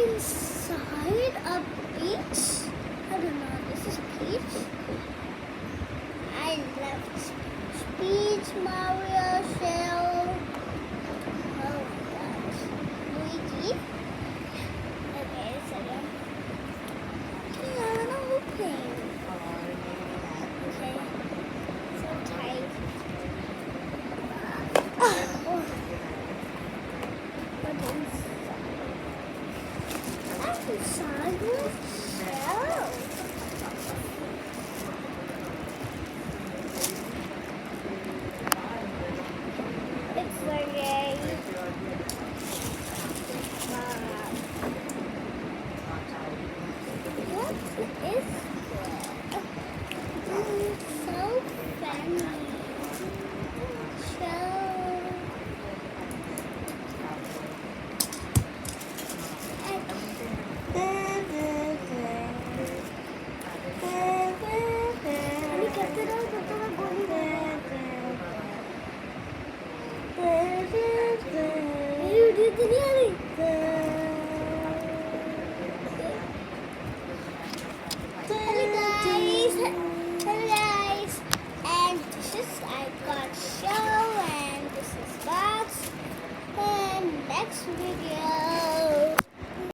inside a beach. I don't know. This is peach. I love Peach, Mario, Shell. Oh my gosh. Luigi. Okay, so yeah, I'm open. Okay. So tight. Oh. But inside the shell. It's like a what is that? So funny. Shell. Hello guys, and this is I got show, and this is Box, and next video.